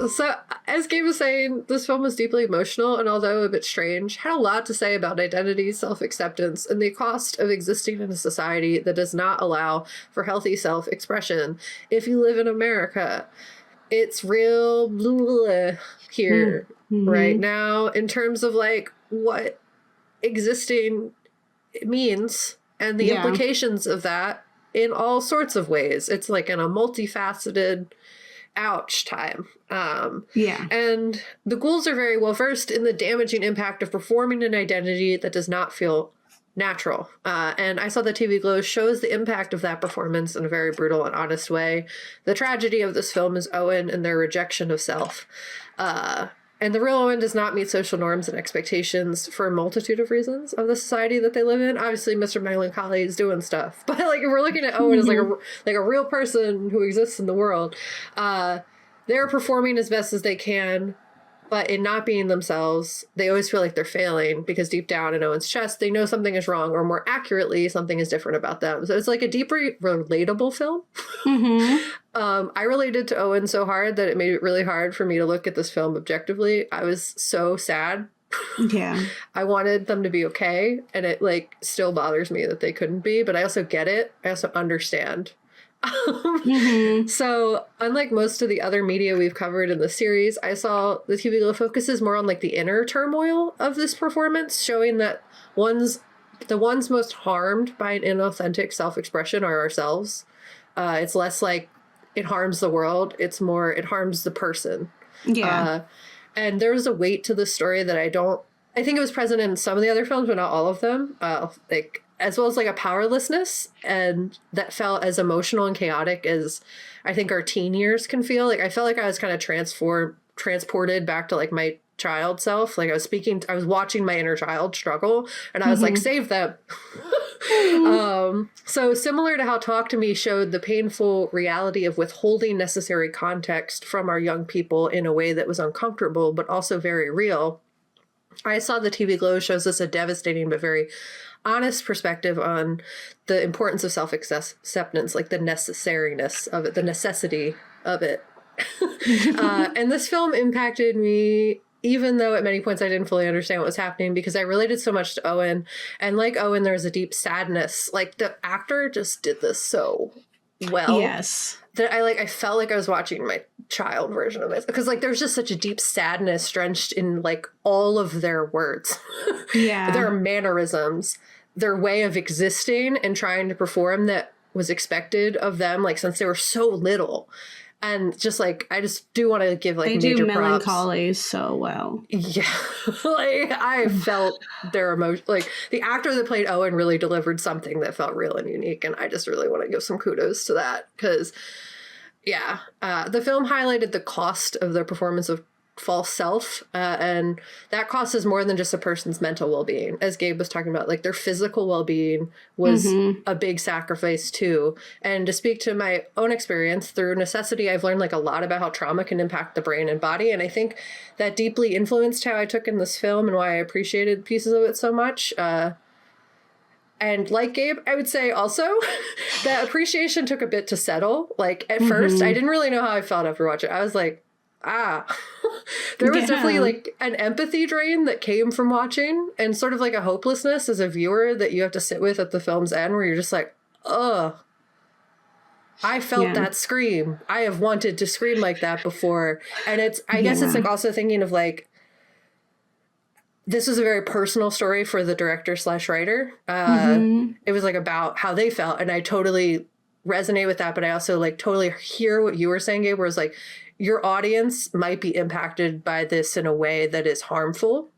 So, as Gabe was saying, this film was deeply emotional and, although a bit strange, had a lot to say about identity, self-acceptance, and the cost of existing in a society that does not allow for healthy self-expression. If you live in America, it's real blah here right now in terms of like what existing means and the implications of that in all sorts of ways. It's like in a multifaceted ouch time. And the Ghouls are very well versed in the damaging impact of performing an identity that does not feel natural. And I saw that TV Glows shows the impact of that performance in a very brutal and honest way. The tragedy of this film is Owen and their rejection of self. And the real Owen does not meet social norms and expectations for a multitude of reasons of the society that they live in. Obviously, Mr. Melancholy is doing stuff, but like if we're looking at Owen as like a real person who exists in the world, they're performing as best as they can, but in not being themselves, they always feel like they're failing because deep down in Owen's chest, they know something is wrong, or more accurately, something is different about them. So it's like a deeply relatable film. I related to Owen so hard that it made it really hard for me to look at this film objectively. I was so sad. I wanted them to be okay, and it like still bothers me that they couldn't be, but I also get it. I also understand. So unlike most of the other media we've covered in the series, I saw the TV Glow focuses more on like the inner turmoil of this performance, showing that the ones most harmed by an inauthentic self-expression are ourselves. It's less like it harms the world. It's more it harms the person. And there's a weight to the story that I think it was present in some of the other films, but not all of them. Like as well as like a powerlessness, and that felt as emotional and chaotic as I think our teen years can feel. Like I felt like I was kind of transported back to like my child self. Like I was watching my inner child struggle, and I was like, save them. So similar to how Talk to Me showed the painful reality of withholding necessary context from our young people in a way that was uncomfortable, but also very real, I saw the TV Glow shows us a devastating but very honest perspective on the importance of self-acceptance, like the necessariness of it, the necessity of it. And this film impacted me, even though at many points I didn't fully understand what was happening, because I related so much to Owen. And like Owen, there was a deep sadness. Like the actor just did this so well. That I felt like I was watching my child version of it, because like there's just such a deep sadness drenched in like all of their words, their mannerisms, their way of existing and trying to perform that was expected of them, like since they were so little. And just like I just do want to give like they major do Melancholy props. so well. Like I felt their emotion. Like the actor that played Owen really delivered something that felt real and unique, and I just really want to give some kudos to that, because the film highlighted the cost of the performance of false self, and that cost is more than just a person's mental well-being. As Gabe was talking about, like their physical well-being was a big sacrifice too. And to speak to my own experience, through necessity, I've learned like a lot about how trauma can impact the brain and body, and I think that deeply influenced how I took in this film and why I appreciated pieces of it so much. And like Gabe, I would say also that appreciation took a bit to settle. Like at first, I didn't really know how I felt after watching it. I was like, there was definitely like an empathy drain that came from watching, and sort of like a hopelessness as a viewer that you have to sit with at the film's end, where you're just like, ugh, I felt that scream. I have wanted to scream like that before. And I guess it's like also thinking of like, this is a very personal story for the director / writer. It was like about how they felt, and I totally resonate with that, but I also like totally hear what you were saying, Gabe, where it's like, your audience might be impacted by this in a way that is harmful,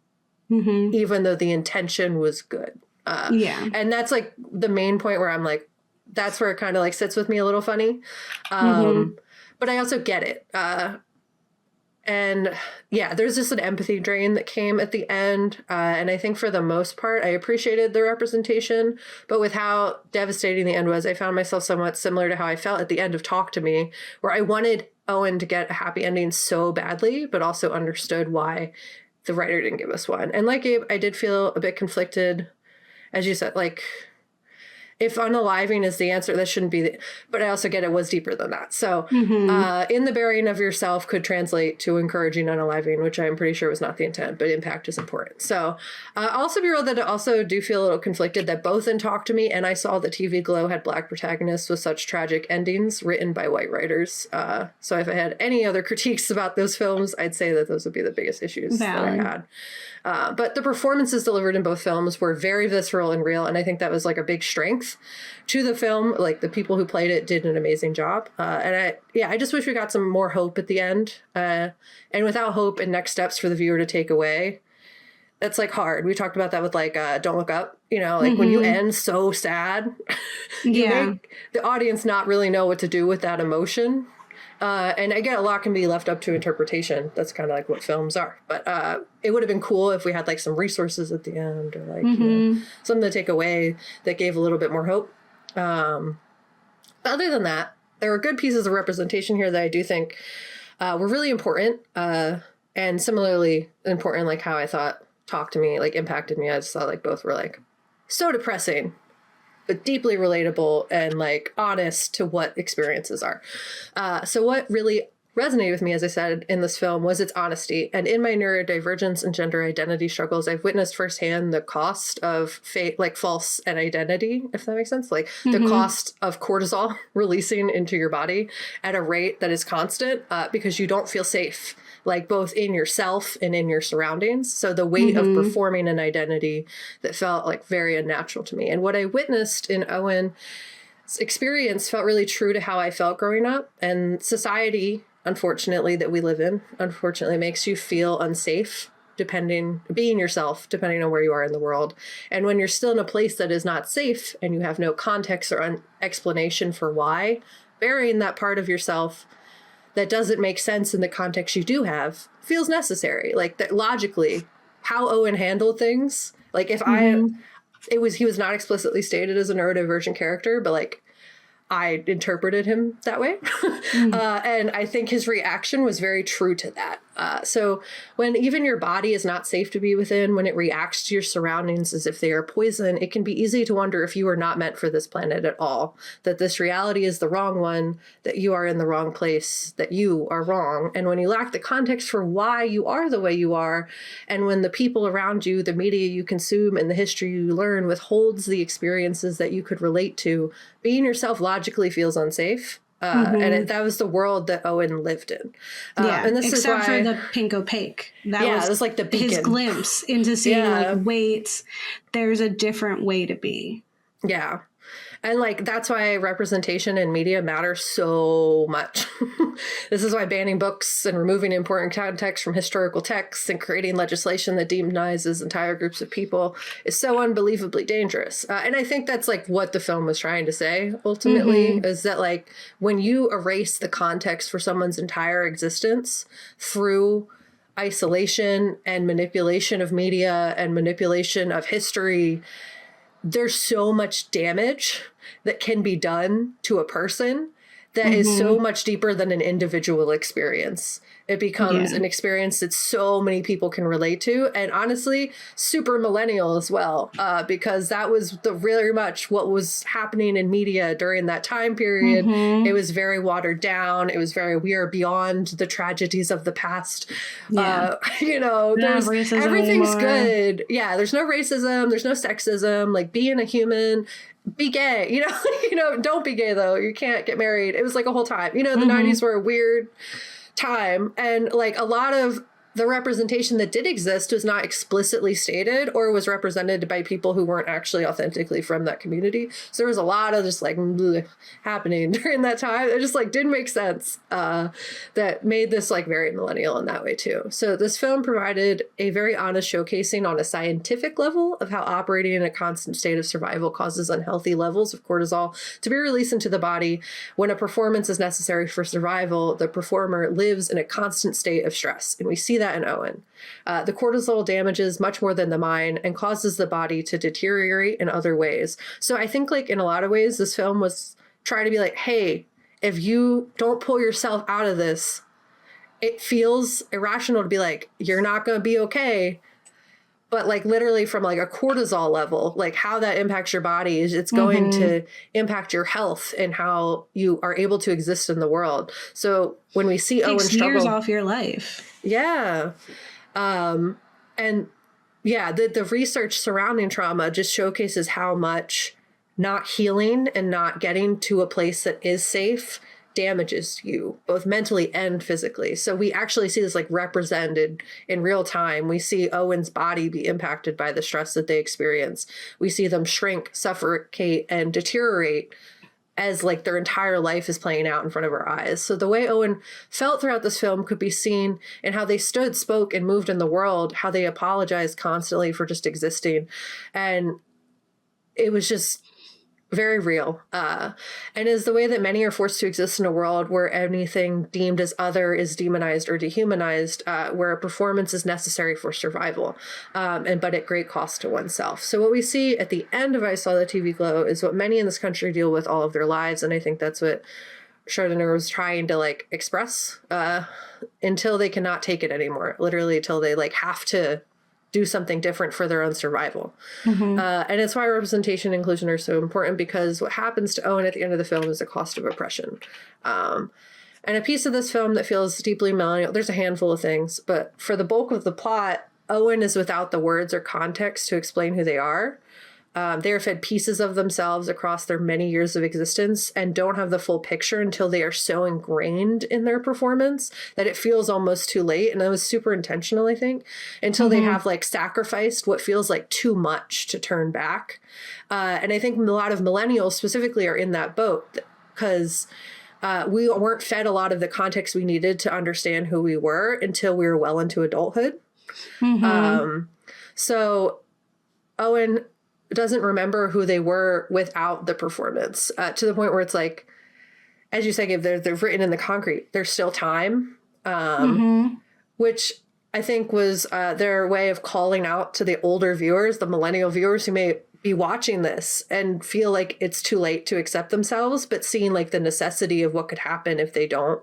even though the intention was good. And that's like the main point where I'm like, that's where it kind of like sits with me a little funny. But I also get it. And yeah, there's just an empathy drain that came at the end. And I think for the most part, I appreciated the representation. But with how devastating the end was, I found myself somewhat similar to how I felt at the end of Talk to Me, where I wanted Owen to get a happy ending so badly, but also understood why the writer didn't give us one. And like Gabe, I did feel a bit conflicted, as you said, like if unaliving is the answer, that shouldn't be but I also get it was deeper than that. So in the burying of yourself could translate to encouraging unaliving, which I'm pretty sure was not the intent, but impact is important. So I'll also be real that I also do feel a little conflicted that both in Talk to Me and I Saw the TV Glow had Black protagonists with such tragic endings written by white writers. So if I had any other critiques about those films, I'd say that those would be the biggest issues that I had. But the performances delivered in both films were very visceral and real, and I think that was like a big strength to the film. Like the people who played it did an amazing job, and I just wish we got some more hope at the end. And without hope and next steps for the viewer to take away, that's like hard. We talked about that with like Don't Look Up. You know, like when you end so sad, you make the audience not really know what to do with that emotion. And again, a lot can be left up to interpretation. That's kind of like what films are. But it would have been cool if we had like some resources at the end or like you know, something to take away that gave a little bit more hope. But other than that, there were good pieces of representation here that I do think were really important. And similarly important, like how I thought Talk to Me like impacted me. I just thought like both were like so depressing, but deeply relatable and like honest to what experiences are. So what really resonated with me, as I said, in this film was its honesty. And in my neurodivergence and gender identity struggles, I've witnessed firsthand the cost of like false and identity, if that makes sense. Like the cost of cortisol releasing into your body at a rate that is constant because you don't feel safe, like both in yourself and in your surroundings. So the weight of performing an identity that felt like very unnatural to me. And what I witnessed in Owen's experience felt really true to how I felt growing up. And society, unfortunately, that we live in, unfortunately makes you feel unsafe being yourself, depending on where you are in the world. And when you're still in a place that is not safe and you have no context or explanation for why, burying that part of yourself that doesn't make sense in the context you do have feels necessary. Like that logically, how Owen handled things. Like if he was not explicitly stated as a neurodivergent character, but like I interpreted him that way. And I think his reaction was very true to that. So when even your body is not safe to be within, when it reacts to your surroundings as if they are poison, it can be easy to wonder if you are not meant for this planet at all, that this reality is the wrong one, that you are in the wrong place, that you are wrong. And when you lack the context for why you are the way you are, and when the people around you, the media you consume, and the history you learn withholds the experiences that you could relate to, being yourself logically feels unsafe. That was the world that Owen lived in. And this except is why, for the pink opaque. That was like the beacon. His glimpse into seeing like, wait, there's a different way to be. Yeah. And like, that's why representation in media matters so much. This is why banning books and removing important context from historical texts and creating legislation that demonizes entire groups of people is so unbelievably dangerous. And I think that's like what the film was trying to say ultimately, is that like when you erase the context for someone's entire existence through isolation and manipulation of media and manipulation of history, there's so much damage that can be done to a person that is so much deeper than an individual experience. It becomes an experience that so many people can relate to, and honestly, super millennial as well, because that was really much what was happening in media during that time period. It was very watered down. It was very, we are beyond the tragedies of the past. You know, everything's anymore. Good. Yeah, there's no racism. There's no sexism. Like being a human, be gay, you know, don't be gay though. You can't get married. It was like a whole time, you know, the 90s were a weird time. And like a lot of the representation that did exist was not explicitly stated or was represented by people who weren't actually authentically from that community. So there was a lot of just like happening during that time. It just like didn't make sense, that made this like very millennial in that way too. So this film provided a very honest showcasing on a scientific level of how operating in a constant state of survival causes unhealthy levels of cortisol to be released into the body. When a performance is necessary for survival, the performer lives in a constant state of stress. And we see that in Owen. The cortisol damages much more than the mind and causes the body to deteriorate in other ways. So I think like in a lot of ways, this film was trying to be like, hey, if you don't pull yourself out of this, it feels irrational to be like, you're not going to be okay. but like literally from like a cortisol level, like how that impacts your body is it's going to impact your health and how you are able to exist in the world. So when we see Owen struggle, years off your life. Yeah. And yeah, the research surrounding trauma just showcases how much not healing and not getting to a place that is safe damages you both mentally and physically. So we actually see this like represented in real time. We see Owen's body be impacted by the stress that they experience. We see them shrink, suffocate, and deteriorate as like their entire life is playing out in front of our eyes. So the way Owen felt throughout this film could be seen in how they stood, spoke, and moved in the world, how they apologized constantly for just existing. And it was just very real. And is the way that many are forced to exist in a world where anything deemed as other is demonized or dehumanized, where a performance is necessary for survival, but at great cost to oneself. So what we see at the end of I Saw the TV Glow is what many in this country deal with all of their lives. And I think that's what Schroeder was trying to like express until they cannot take it anymore, literally until they like have to do something different for their own survival. And it's why representation and inclusion are so important, because what happens to Owen at the end of the film is the cost of oppression. And a piece of this film that feels deeply millennial, there's a handful of things, but for the bulk of the plot, Owen is without the words or context to explain who they are. They are fed pieces of themselves across their many years of existence and don't have the full picture until they are so ingrained in their performance that it feels almost too late. And that was super intentional, I think, until they have like sacrificed what feels like too much to turn back. And I think a lot of millennials specifically are in that boat because we weren't fed a lot of the context we needed to understand who we were until we were well into adulthood. So Owen doesn't remember who they were without the performance, to the point where it's like, as you say, Gabe, they're written in the concrete. There's still time, which I think was their way of calling out to the older viewers, the millennial viewers who may be watching this and feel like it's too late to accept themselves, but seeing like the necessity of what could happen if they don't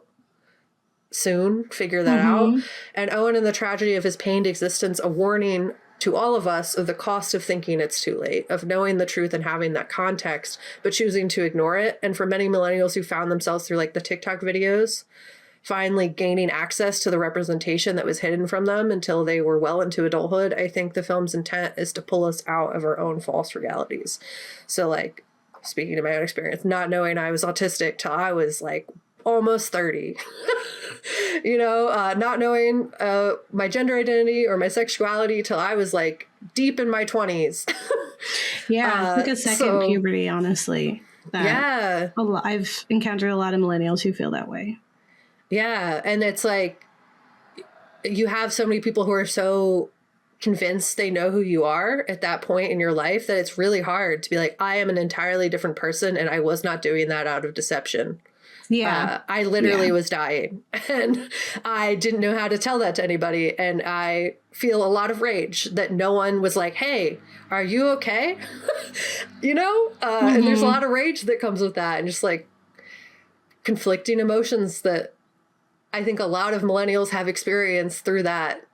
soon figure that out. And Owen and the tragedy of his pained existence, a warning to all of us of the cost of thinking it's too late, of knowing the truth and having that context, but choosing to ignore it. And for many millennials who found themselves through like the TikTok videos, finally gaining access to the representation that was hidden from them until they were well into adulthood, I think the film's intent is to pull us out of our own false realities. So like, speaking of my own experience, not knowing I was autistic till I was like almost 30, not knowing my gender identity or my sexuality till I was like deep in my 20s. It's like a second puberty, honestly. I've encountered a lot of millennials who feel that way. Yeah. And it's like, you have so many people who are so convinced they know who you are at that point in your life that it's really hard to be like, I am an entirely different person and I was not doing that out of deception. I literally was dying and I didn't know how to tell that to anybody. And I feel a lot of rage that no one was like, hey, are you okay? And there's a lot of rage that comes with that, and just like conflicting emotions that I think a lot of millennials have experienced through that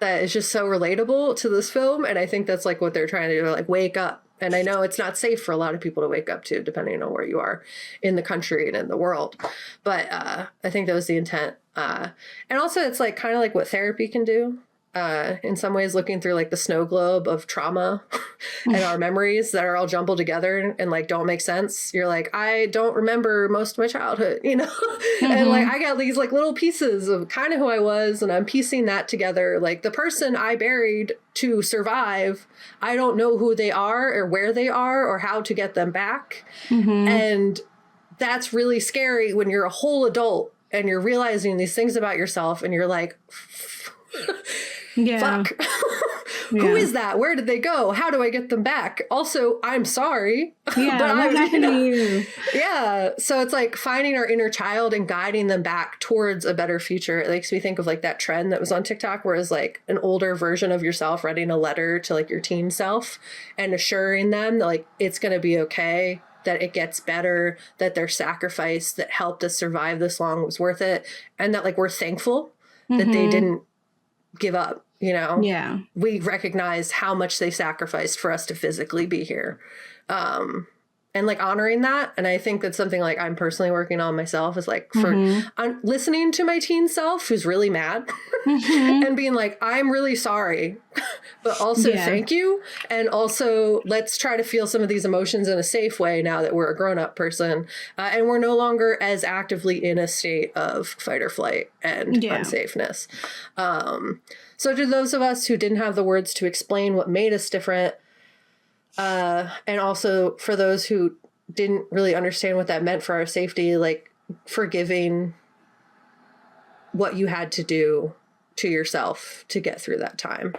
is just so relatable to this film. And I think that's like what they're trying to do, like wake up. And I know it's not safe for a lot of people to wake up to, depending on where you are in the country and in the world. But I think that was the intent. And also it's like kind of like what therapy can do. In some ways, looking through like the snow globe of trauma and our memories that are all jumbled together and like don't make sense. You're like, I don't remember most of my childhood, and like I got these like little pieces of kind of who I was, and I'm piecing that together. Like the person I buried to survive, I don't know who they are or where they are or how to get them back. And that's really scary when you're a whole adult and you're realizing these things about yourself and you're like, fuck. Who is that? Where did they go? How do I get them back? Also, I'm sorry. But what happened to you? Yeah. So it's like finding our inner child and guiding them back towards a better future. It makes me think of like that trend that was on TikTok where it's like an older version of yourself writing a letter to like your teen self and assuring them that like it's going to be okay, that it gets better, that their sacrifice that helped us survive this long was worth it, and that like we're thankful that they didn't give up you know? Yeah. We recognize how much they sacrificed for us to physically be here. And like honoring that. And I think that's something like I'm personally working on myself is like for I'm listening to my teen self who's really mad and being like, I'm really sorry, but also thank you. And also let's try to feel some of these emotions in a safe way now that we're a grown up person. And we're no longer as actively in a state of fight or flight and unsafeness. So to those of us who didn't have the words to explain what made us different, and also for those who didn't really understand what that meant for our safety, like forgiving what you had to do to yourself to get through that time,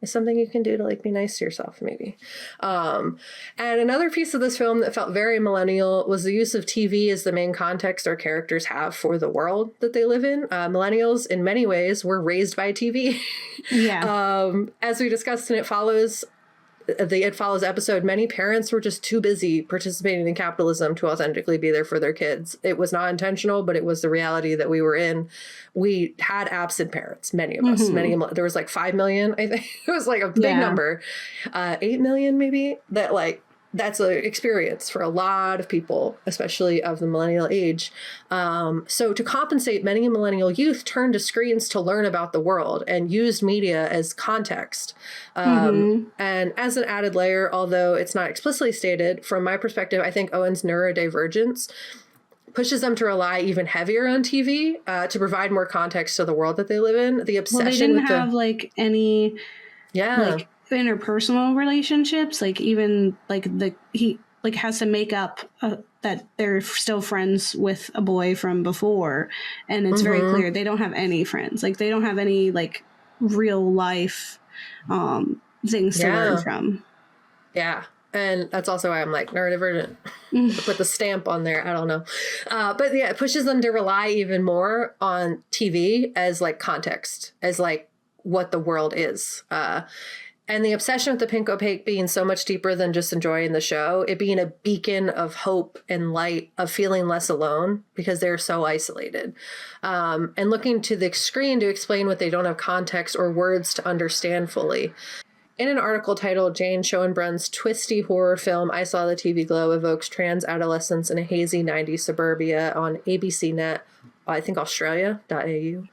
is something you can do to like be nice to yourself, maybe. And another piece of this film that felt very millennial was the use of TV as the main context our characters have for the world that they live in. Millennials, in many ways, were raised by TV. As we discussed in It Follows episode, many parents were just too busy participating in capitalism to authentically be there for their kids. It was not intentional, but it was the reality that we were in. We had absent parents, many of us. There was like 5 million, I think. It was like a big number. 8 million maybe, that like that's an experience for a lot of people, especially of the millennial age. So to compensate, many millennial youth turned to screens to learn about the world and used media as context. And as an added layer, although it's not explicitly stated, from my perspective, I think Owen's neurodivergence pushes them to rely even heavier on TV to provide more context to the world that they live in. The obsession they didn't have like any like interpersonal relationships, like even like he like has to make up that they're still friends with a boy from before, and it's very clear they don't have any friends, like they don't have any like real life things to learn from. And that's also why I'm like neurodivergent. Put the stamp on there. I don't know. But yeah, it pushes them to rely even more on TV as like context, as like what the world is. And the obsession with the pink opaque being so much deeper than just enjoying the show, it being a beacon of hope and light, of feeling less alone because they're so isolated. And looking to the screen to explain what they don't have context or words to understand fully. In an article titled Jane Schoenbrun's twisty horror film I Saw the TV Glow evokes trans adolescence in a hazy 90s suburbia on ABC Net, I think Australia.au.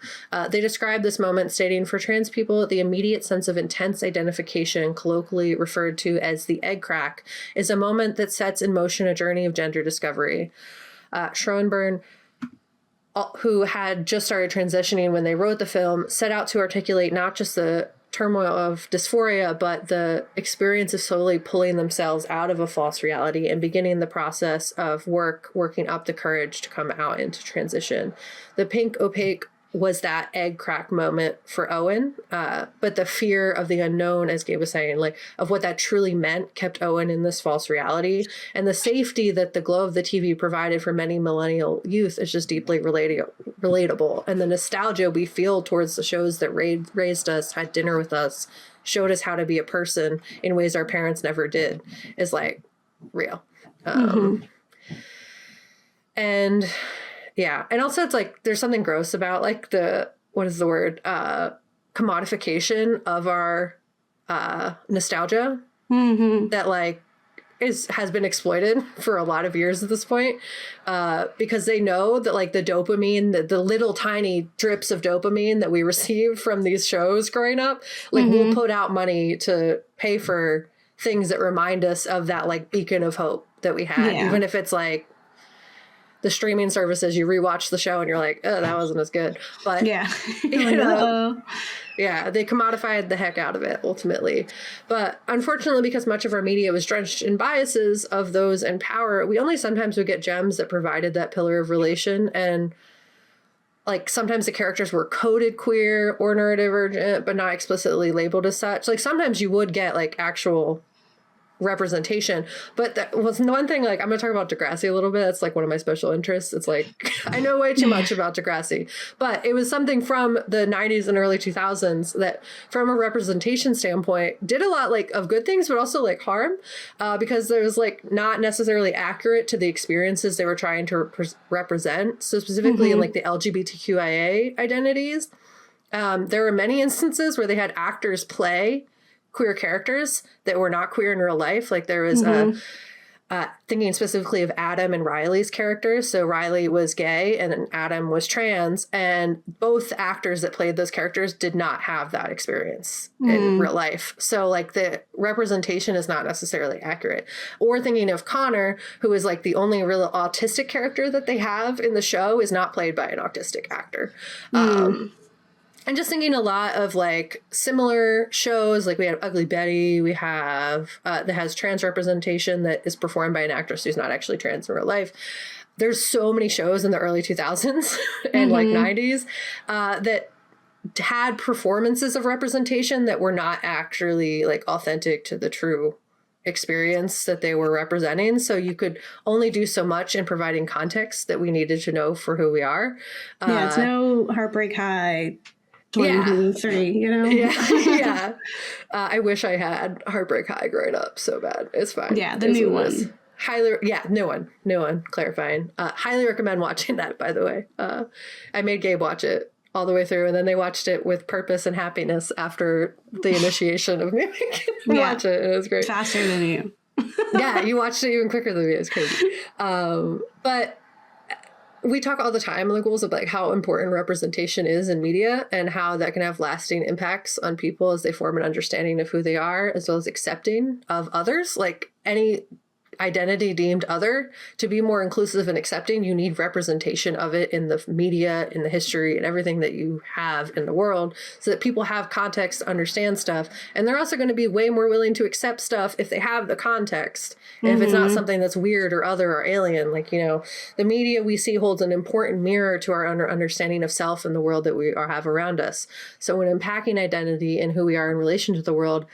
They describe this moment stating, for trans people, the immediate sense of intense identification, colloquially referred to as the egg crack, is a moment that sets in motion a journey of gender discovery. Schoenbrun, who had just started transitioning when they wrote the film, set out to articulate not just the turmoil of dysphoria, but the experience of slowly pulling themselves out of a false reality and beginning the process of working up the courage to come out into transition. The pink opaque was that egg crack moment for Owen, but the fear of the unknown, as Gabe was saying, like of what that truly meant, kept Owen in this false reality. And the safety that the glow of the TV provided for many millennial youth is just deeply relatable. And the nostalgia we feel towards the shows that raised us, had dinner with us, showed us how to be a person in ways our parents never did, is like real. And yeah. And also it's like, there's something gross about like commodification of our nostalgia that like has been exploited for a lot of years at this point, because they know that like the dopamine, the little tiny drips of dopamine that we received from these shows growing up, like we'll put out money to pay for things that remind us of that like beacon of hope that we had, even if it's like the streaming services, you rewatch the show and you're like, oh, that wasn't as good. But you know, they commodified the heck out of it ultimately. But unfortunately, because much of our media was drenched in biases of those in power, we only sometimes would get gems that provided that pillar of relation. And like sometimes the characters were coded queer or neurodivergent, but not explicitly labeled as such. Like sometimes you would get like actual representation, but that was one thing. Like I'm gonna talk about Degrassi a little bit. It's like one of my special interests. It's like I know way too much about Degrassi, but it was something from the 90s and early 2000s that from a representation standpoint did a lot like of good things but also like harm, because there was like not necessarily accurate to the experiences they were trying to represent. So specifically in like the LGBTQIA identities, There were many instances where they had actors play queer characters that were not queer in real life. Like there was thinking specifically of Adam and Riley's characters. So Riley was gay and Adam was trans, and both actors that played those characters did not have that experience in real life. So like the representation is not necessarily accurate. Or thinking of Connor, who is like the only real autistic character that they have in the show, is not played by an autistic actor. And just thinking a lot of like similar shows, like we have Ugly Betty, we have that has trans representation that is performed by an actress who's not actually trans in real life. There's so many shows in the early 2000s and like 90s that had performances of representation that were not actually like authentic to the true experience that they were representing. So you could only do so much in providing context that we needed to know for who we are. Yeah, it's no Heartbreak High 23, you know? Yeah. I wish I had Heartbreak High growing up so bad. It's fine. Yeah, the new one. New one, clarifying. Highly recommend watching that, by the way. I made Gabe watch it all the way through, and then they watched it with purpose and happiness after the initiation of me making them watch it. It was great. Faster than you. Yeah, you watched it even quicker than me. It's crazy. But we talk all the time in the Ghouls of like how important representation is in media and how that can have lasting impacts on people as they form an understanding of who they are, as well as accepting of others. Like any identity deemed other, to be more inclusive and accepting, you need representation of it in the media, in the history, and everything that you have in the world, so that people have context to understand stuff. And they're also going to be way more willing to accept stuff if they have the context. And if it's not something that's weird or other or alien, like, you know, the media we see holds an important mirror to our understanding of self and the world that we have around us. So when unpacking identity and who we are in relation to the world,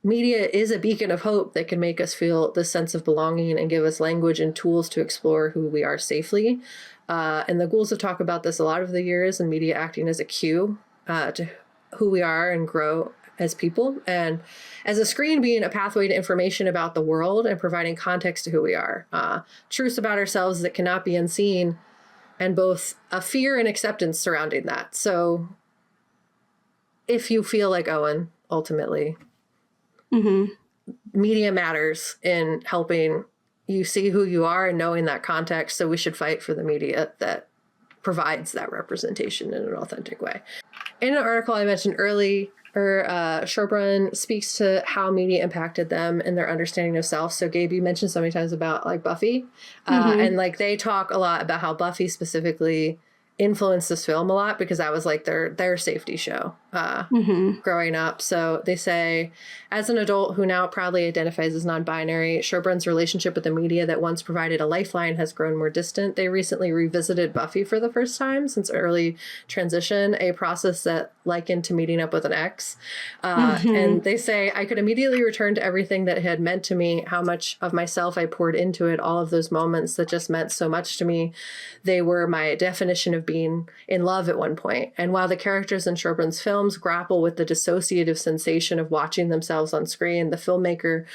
media is a beacon of hope that can make us feel this sense of belonging and give us language and tools to explore who we are safely. And the Ghouls have talked about this a lot over the years, and media acting as a cue to who we are and grow as people. And as a screen being a pathway to information about the world and providing context to who we are. Truths about ourselves that cannot be unseen, and both a fear and acceptance surrounding that. So if you feel like Owen, ultimately, media matters in helping you see who you are and knowing that context. So we should fight for the media that provides that representation in an authentic way. In an article I mentioned earlier, Sherbrun speaks to how media impacted them and their understanding of self. So Gabe, you mentioned so many times about like Buffy, and like they talk a lot about how Buffy specifically influenced this film a lot because that was like their safety show growing up. So they say, as an adult who now proudly identifies as non-binary, Sherbrun's relationship with the media that once provided a lifeline has grown more distant. They recently revisited Buffy for the first time since early transition, a process that likened to meeting up with an ex. And they say, I could immediately return to everything that had meant to me, how much of myself I poured into it, all of those moments that just meant so much to me. They were my definition of being in love at one point. And while the characters in Sherbrun's films grapple with the dissociative sensation of watching themselves on screen, the filmmaker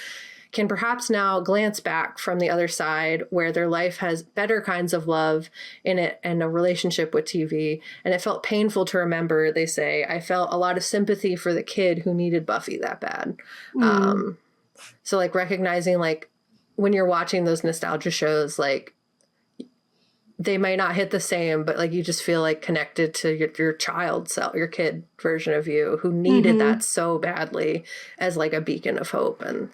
can perhaps now glance back from the other side where their life has better kinds of love in it and a relationship with TV. And it felt painful to remember, they say. I felt a lot of sympathy for the kid who needed Buffy that bad. So like recognizing like when you're watching those nostalgia shows, like they might not hit the same, but like you just feel like connected to your child self, your kid version of you who needed that so badly as like a beacon of hope. And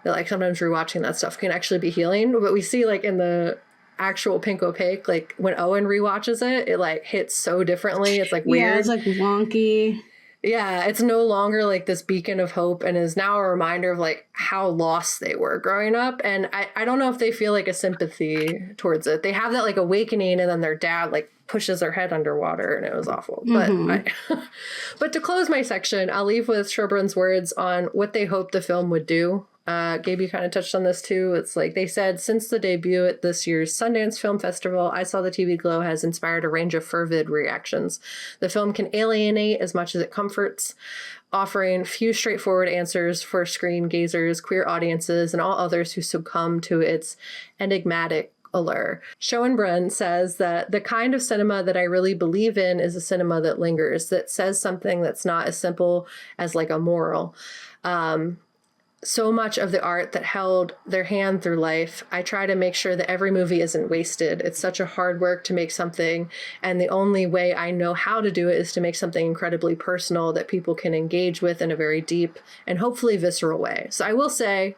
that like sometimes rewatching that stuff can actually be healing. But we see like in the actual Pink Opaque, like when Owen rewatches it, it like hits so differently. It's like weird. Yeah, it's like wonky. Yeah, it's no longer like this beacon of hope and is now a reminder of like how lost they were growing up. And I don't know if they feel like a sympathy towards it. They have that like awakening and then their dad like pushes their head underwater and it was awful. But but to close my section, I'll leave with Sherbrun's words on what they hoped the film would do. Gabe, you kind of touched on this too. It's like they said, since the debut at this year's Sundance Film Festival, I Saw the TV Glow has inspired a range of fervid reactions. The film can alienate as much as it comforts, offering few straightforward answers for screen gazers, queer audiences, and all others who succumb to its enigmatic allure. Schoenbrunn says that the kind of cinema that I really believe in is a cinema that lingers, that says something that's not as simple as like a moral. So much of the art that held their hand through life, I try to make sure that every movie isn't wasted. It's such a hard work to make something, and the only way I know how to do it is to make something incredibly personal that people can engage with in a very deep and hopefully visceral way. So I will say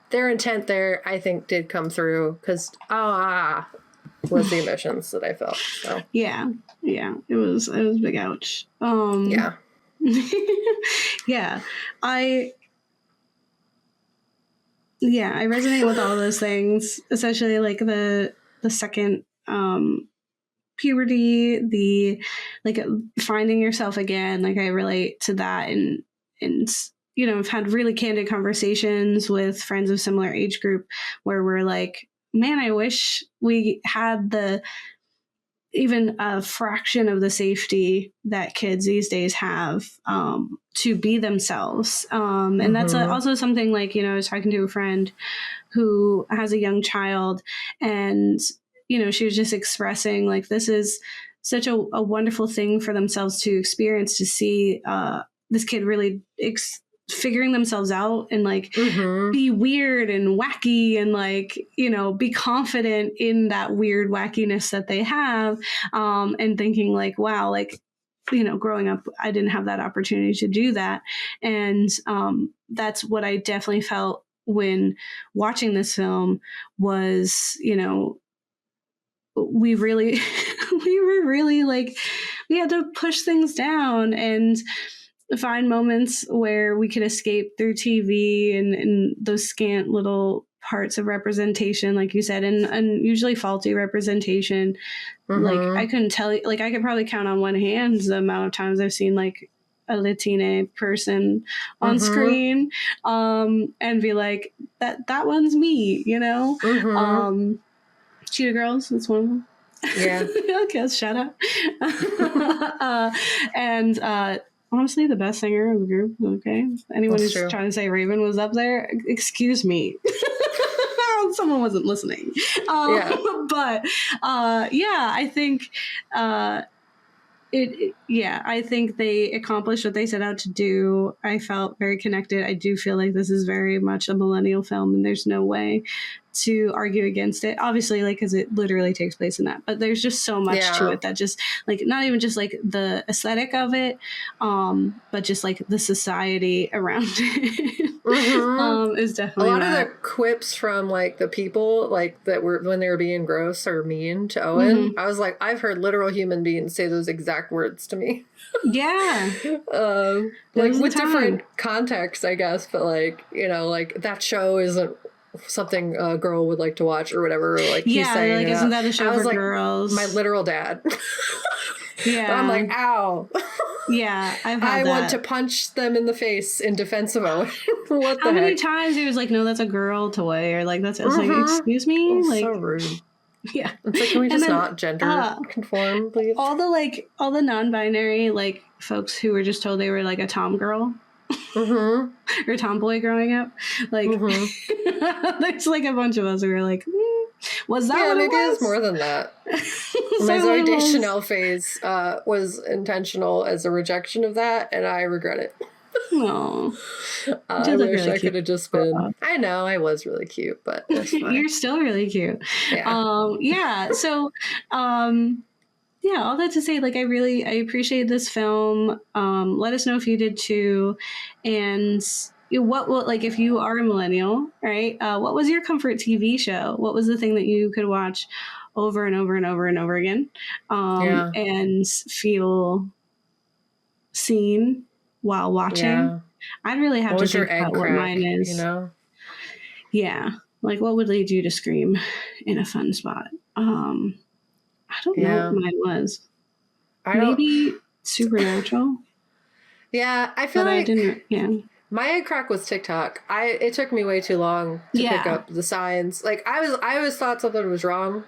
their intent there, I think, did come through, because was the emotions that I felt. So yeah, it was big ouch. Yeah. I resonate with all those things, especially like the second puberty, the like finding yourself again. Like I relate to that, and you know, I've had really candid conversations with friends of similar age group where we're like, man, I wish we had even a fraction of the safety that kids these days have to be themselves. And that's also something like, you know, I was talking to a friend who has a young child, and, you know, she was just expressing like, this is such a wonderful thing for themselves to experience, to see this kid really figuring themselves out and like be weird and wacky and like, you know, be confident in that weird wackiness that they have, and thinking like, wow, like, you know, growing up, I didn't have that opportunity to do that. And that's what I definitely felt when watching this film was, you know, we really we were really like, we had to push things down and find moments where we could escape through TV and those scant little parts of representation, like you said, and usually faulty representation. Like I couldn't tell you, like I could probably count on one hand the amount of times I've seen like a Latina person on screen, and be like, that one's me, you know. Cheetah Girls, that's one of them. Yeah. Okay, shout out. And honestly, the best singer of the group. Okay, anyone who's trying to say Raven was up there, excuse me. Someone wasn't listening. But I think I think they accomplished what they set out to do. I felt very connected. I do feel like this is very much a millennial film, and there's no way to argue against it, obviously, like, because it literally takes place in that, but there's just so much to it that just like, not even just like the aesthetic of it, but just like the society around it is definitely a lot of the quips from like the people like that were when they were being gross or mean to Owen. I was like, I've heard literal human beings say those exact words to me. Like with different contexts, I guess, but like, you know, like that show isn't something a girl would like to watch or whatever. Like he's saying, like, isn't that a show for like, girls? My literal dad. But I'm like, ow. I want to punch them in the face in defense of Owen. What the How many heck? times he was like, no, that's a girl toy, or like that's like, excuse me, oh, like so rude. Yeah. It's like, can we just not gender conform, please? All the non-binary like folks who were just told they were like a tom girl. Or tomboy growing up, like there's like a bunch of us who were like, was that what maybe it was? It's more than that. My Zoe Deschanel phase was intentional as a rejection of that, and I regret it. No, I wish really I could have just been. I know I was really cute, but that's fine. You're still really cute. So all that to say, like, I appreciate this film. Let us know if you did too. And what like, if you are a millennial, right? What was your comfort TV show? What was the thing that you could watch over and over and over and over again, and feel seen while watching? I'd really have to think about what mine is. You know? Yeah. Like, what would lead you to scream in a fun spot? I don't know what mine was. Maybe Supernatural. I feel like my egg crack was TikTok. It took me way too long to pick up the signs. Like I always thought something was wrong.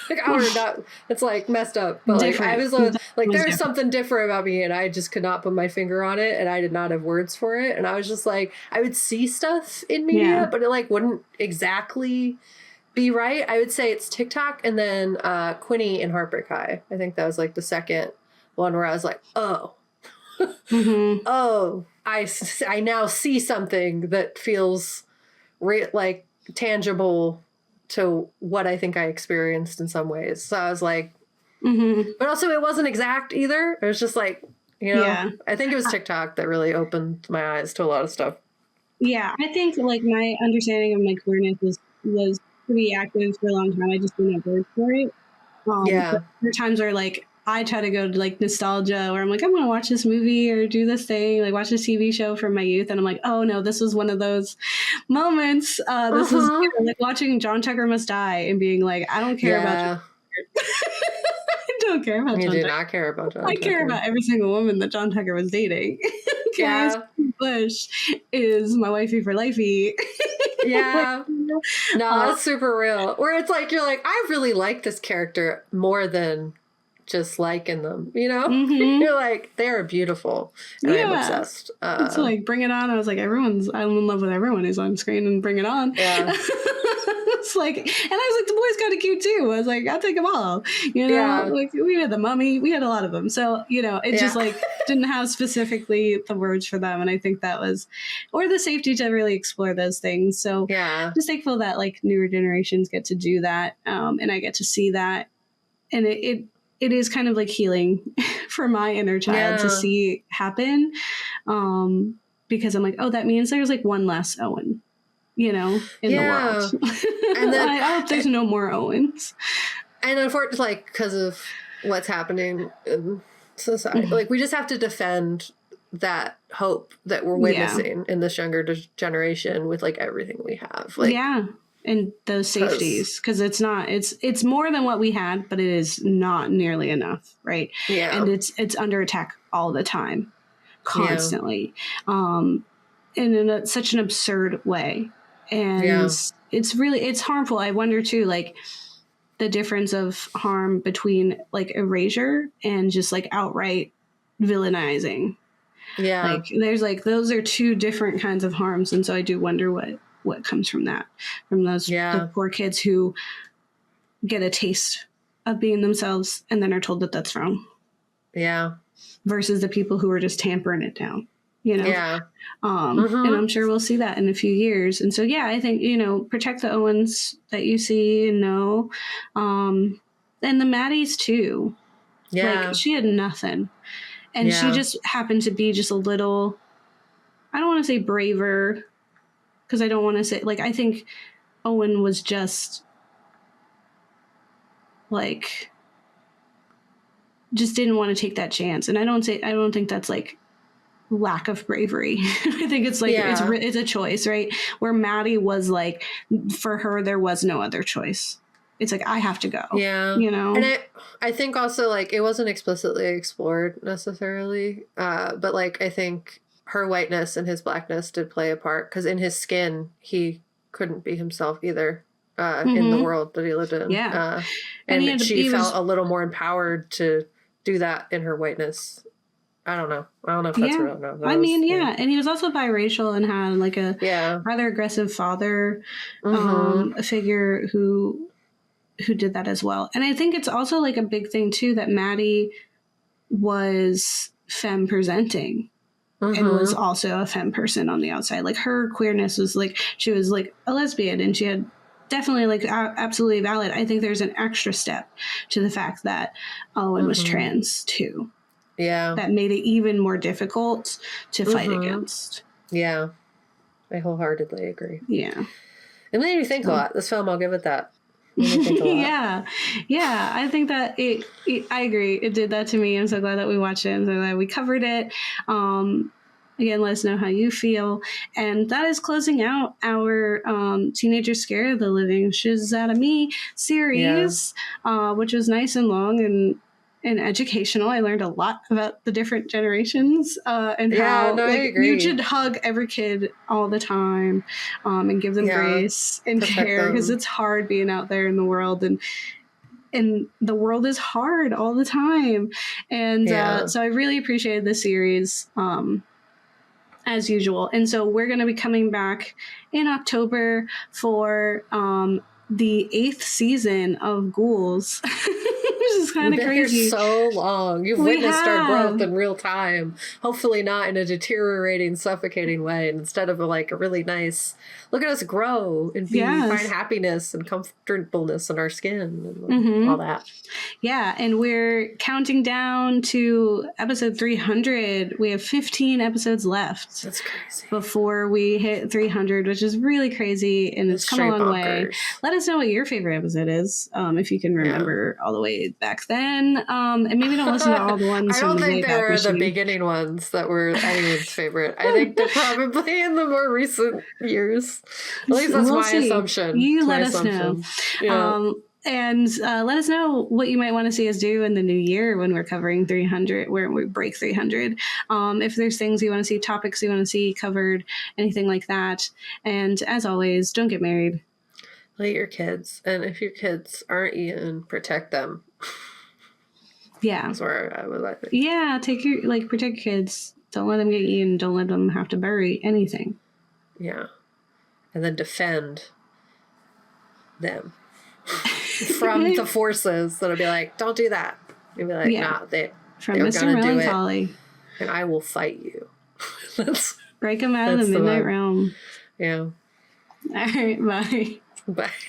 Like I was not. It's like messed up. But like I was like there's something different about me, and I just could not put my finger on it, and I did not have words for it. And I was just like, I would see stuff in media, but it like wouldn't exactly be right. I would say it's TikTok and then Quinny in Heartbreak High. I think that was like the second one where I was like, oh, oh, I now see something that feels like tangible to what I think I experienced in some ways. So I was like, but also it wasn't exact either. It was just like, you know, I think it was TikTok that really opened my eyes to a lot of stuff. Yeah, I think like my understanding of my queerness was pretty active for a long time. I just didn't have words for it. But there are times where like I try to go to like nostalgia, where I'm like, I'm going to watch this movie or do this thing, like watch this TV show from my youth, and I'm like, oh no, this was one of those moments. This is like watching John Tucker Must Die and being like, I don't care about John Tucker. I don't care about John Tucker. You do not care about John Tucker. I care about every single woman that John Tucker was dating. Bush is my wifey for lifey. No, that's super real. Where it's like, you're like, I really like this character more than just liking them, you know? You're like, they're beautiful. And I'm obsessed. It's like, Bring It On. I was like, I'm in love with everyone who's on screen and Bring It On. Yeah. It's like, and I was like, the boy's kind of cute too. I was like, I'll take them all. You know, like we had the Mummy, we had a lot of them. So, you know, it just like didn't have specifically the words for them. And I think that was, or the safety to really explore those things. So just thankful that like newer generations get to do that. And I get to see that. And it is kind of like healing for my inner child to see happen. Because I'm like, oh, that means there's like one less Owen, you know, in the world. And then I hope there's no more Owens. And unfortunately, like, because of what's happening in society, like, we just have to defend that hope that we're witnessing in this younger generation with like everything we have. Like, and those safeties, because it's more than what we had, but it is not nearly enough, right? And it's under attack all the time, constantly, and in such an absurd way. And it's harmful. I wonder too, like the difference of harm between like erasure and just like outright villainizing. Like there's like, those are two different kinds of harms. And so I do wonder what comes from that, from those the poor kids who get a taste of being themselves and then are told that that's wrong. Versus the people who are just tampering it down, you know? And I'm sure we'll see that in a few years. And so, I think, you know, protect the Owens that you see and know. And the Maddies too. Like, she had nothing. And she just happened to be just a little, I don't want to say braver, because I don't want to say, like, I think Owen was just, like, just didn't want to take that chance. And I don't think that's, like, lack of bravery. I think it's, like, it's a choice, right? Where Maddie was, like, for her, there was no other choice. It's like, I have to go. You know? And I think also, like, it wasn't explicitly explored necessarily. But, like, I think her whiteness and his blackness did play a part, because in his skin, he couldn't be himself either in the world that he lived in. And she felt a little more empowered to do that in her whiteness. I don't know if that's real. No, I mean, and he was also biracial and had like a rather aggressive father figure who did that as well. And I think it's also like a big thing too that Maddie was femme presenting. And was also a femme person on the outside. Like, her queerness was like, she was like a lesbian, and she had definitely like absolutely valid. I think there's an extra step to the fact that Owen was trans too. That made it even more difficult to fight against. I wholeheartedly agree. It made me think a lot. This film, I'll give it that. I think that I agree. It did that to me. I'm so glad that we watched it. I'm so glad we covered it. Again, let us know how you feel. And that is closing out our Teenagers Scared the Living Shiz Out of Me series, which was nice and long and educational. I learned a lot about the different generations and how you should hug every kid all the time and give them grace and care, because it's hard being out there in the world, and the world is hard all the time. And so I really appreciated this series as usual. And so we're going to be coming back in October for the 8th season of Ghouls, which is kind of crazy. You've been here so long. You've witnessed our growth in real time. Hopefully not in a deteriorating, suffocating way. And instead of a really nice, look at us grow and find happiness and comfortableness in our skin and all that. Yeah, and we're counting down to episode 300. We have 15 episodes left. That's crazy. Before we hit 300, which is really crazy, and it's come a long way. Let us know what your favorite episode is, if you can remember all the way back then. And maybe don't listen to all the ones. I don't think they were the beginning ones that were anyone's favorite. I think they're probably in the more recent years. At least that's my assumption. You let us know. Yeah. And let us know what you might want to see us do in the new year when we're covering 300, where we break 300. If there's things you want to see, topics you want to see covered, anything like that. And as always, don't get married. Let your kids. And if your kids aren't eaten, protect them. Yeah. That's where I would like it. Yeah, protect your kids. Don't let them get eaten. Don't let them have to bury anything. Yeah. And then defend them. From the forces that'll be like, don't do that. You'll be like, nah, they're Mr. gonna Melancholy. do it, and I will fight you. Break them out of the Midnight Realm. Yeah. All right, bye. Bye.